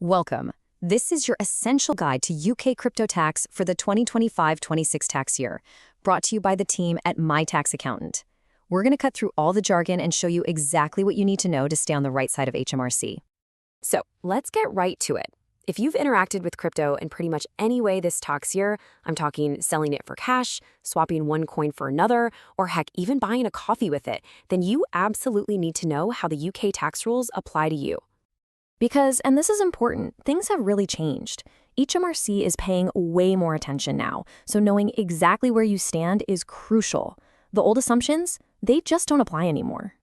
Welcome. This is your essential guide to UK crypto tax for the 2025-26 tax year, brought to you by the team at My Tax Accountant. We're going to cut through all the jargon and show you exactly what you need to know to stay on the right side of HMRC. So let's get right to it. If you've interacted with crypto in pretty much any way this tax year, I'm talking selling it for cash, swapping one coin for another, or heck, even buying a coffee with it, then you absolutely need to know how the UK tax rules apply to you. Because, and this is important, things have really changed. HMRC is paying way more attention now, so knowing exactly where you stand is crucial. The old assumptions, they just don't apply anymore.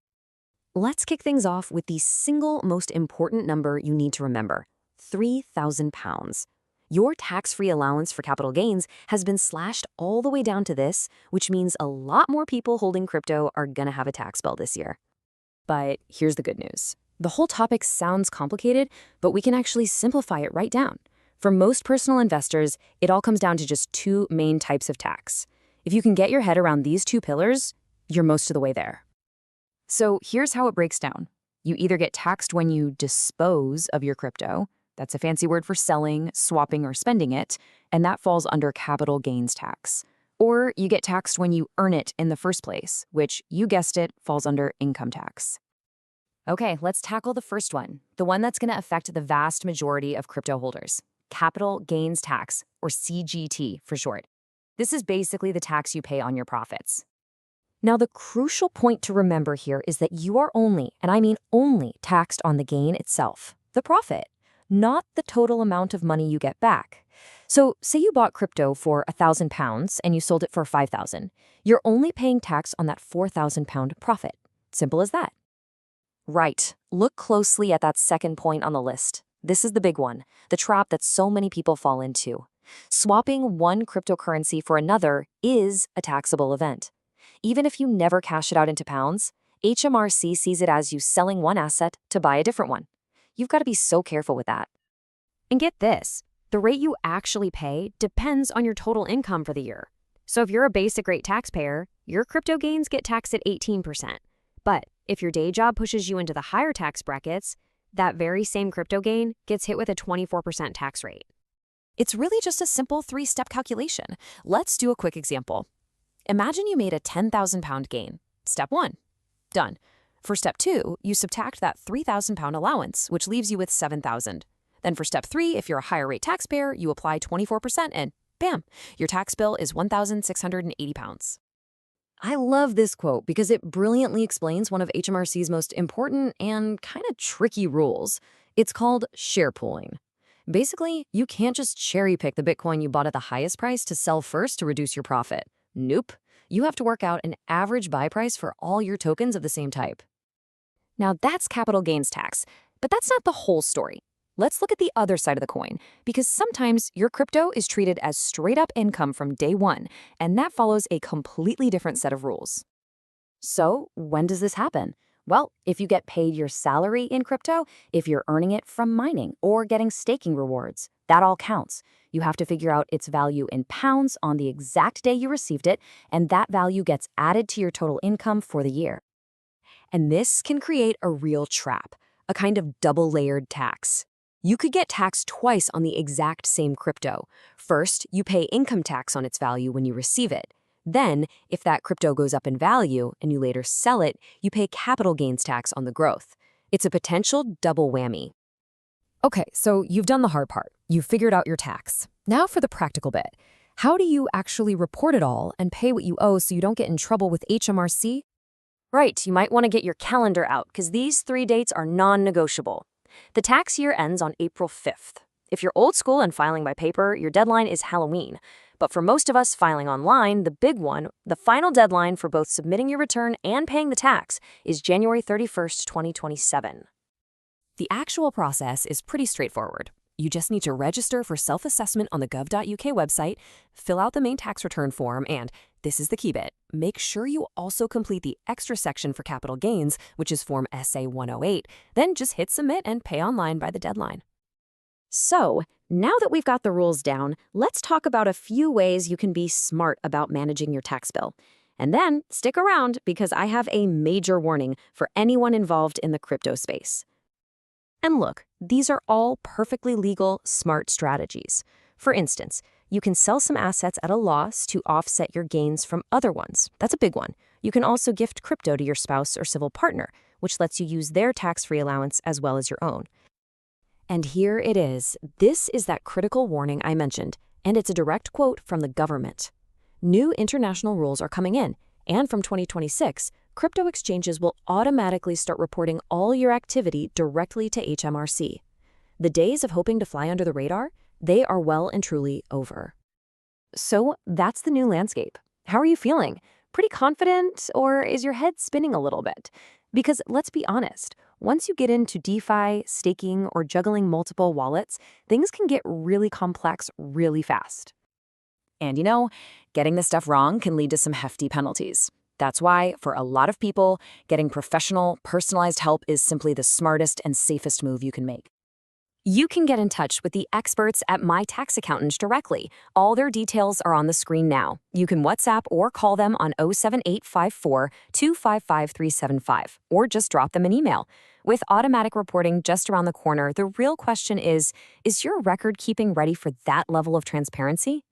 Let's kick things off with the single most important number you need to remember: £3,000. Your tax-free allowance for capital gains has been slashed all the way down to this, which means a lot more people holding crypto are gonna have a tax bill this year. But here's the good news. The whole topic sounds complicated, but we can actually simplify it right down. For most personal investors, it all comes down to just two main types of tax. If you can get your head around these two pillars, you're most of the way there. So here's how it breaks down. You either get taxed when you dispose of your crypto. That's a fancy word for selling, swapping, or spending it, and that falls under capital gains tax. Or you get taxed when you earn it in the first place, which, you guessed it, falls under income tax. Okay, let's tackle the first one, the one that's going to affect the vast majority of crypto holders: capital gains tax, or CGT for short. This is basically the tax you pay on your profits. Now, the crucial point to remember here is that you are only, and I mean only, taxed on the gain itself, the profit, not the total amount of money you get back. So say you bought crypto for £1,000 and you sold it for $5,000. You're only paying tax on that £4,000 profit. Simple as that. Right. Look closely at that second point on the list. This is the big one, the trap that so many people fall into. Swapping one cryptocurrency for another is a taxable event. Even if you never cash it out into pounds, HMRC sees it as you selling one asset to buy a different one. You've got to be so careful with that. And get this, the rate you actually pay depends on your total income for the year. So if you're a basic rate taxpayer, your crypto gains get taxed at 18%. But if your day job pushes you into the higher tax brackets, that very same crypto gain gets hit with a 24% tax rate. It's really just a simple three-step calculation. Let's do a quick example. Imagine you made a £10,000 gain. Step 1, done. For step 2, you subtract that £3,000 allowance, which leaves you with $7,000. Then for step 3, if you're a higher rate taxpayer, you apply 24% and bam, your tax bill is £1,680. I love this quote because it brilliantly explains one of HMRC's most important and kind of tricky rules. It's called share pooling. Basically, you can't just cherry pick the Bitcoin you bought at the highest price to sell first to reduce your profit. Nope. You have to work out an average buy price for all your tokens of the same type. Now that's capital gains tax, but that's not the whole story. Let's look at the other side of the coin, because sometimes your crypto is treated as straight-up income from day one, and that follows a completely different set of rules. So when does this happen? Well, if you get paid your salary in crypto, if you're earning it from mining or getting staking rewards, that all counts. You have to figure out its value in pounds on the exact day you received it, and that value gets added to your total income for the year. And this can create a real trap, a kind of double-layered tax. You could get taxed twice on the exact same crypto. First, you pay income tax on its value when you receive it. Then, if that crypto goes up in value and you later sell it, you pay capital gains tax on the growth. It's a potential double whammy. Okay, so you've done the hard part. You've figured out your tax. Now for the practical bit. How do you actually report it all and pay what you owe so you don't get in trouble with HMRC? Right, you might want to get your calendar out because these 3 dates are non-negotiable. The tax year ends on April 5th. If you're old school and filing by paper, your deadline is Halloween. But for most of us filing online, the big one, the final deadline for both submitting your return and paying the tax, is January 31st, 2027. The actual process is pretty straightforward. You just need to register for self-assessment on the gov.uk website, fill out the main tax return form, and, this is the key bit, make sure you also complete the extra section for capital gains, which is Form SA 108, then just hit submit and pay online by the deadline. So, now that we've got the rules down, let's talk about a few ways you can be smart about managing your tax bill. And then, stick around because I have a major warning for anyone involved in the crypto space. And look, these are all perfectly legal, smart strategies. For instance, you can sell some assets at a loss to offset your gains from other ones. That's a big one. You can also gift crypto to your spouse or civil partner, which lets you use their tax-free allowance as well as your own. And here it is. This is that critical warning I mentioned, and it's a direct quote from the government. New international rules are coming in, and from 2026, crypto exchanges will automatically start reporting all your activity directly to HMRC. The days of hoping to fly under the radar, they are well and truly over. So that's the new landscape. How are you feeling? Pretty confident, or is your head spinning a little bit? Because let's be honest, once you get into DeFi, staking, or juggling multiple wallets, things can get really complex really fast. And getting this stuff wrong can lead to some hefty penalties. That's why, for a lot of people, getting professional, personalized help is simply the smartest and safest move you can make. You can get in touch with the experts at My Tax Accountant directly. All their details are on the screen now. You can WhatsApp or call them on 07854 255 375, or just drop them an email. With automatic reporting just around the corner, the real question is your record keeping ready for that level of transparency?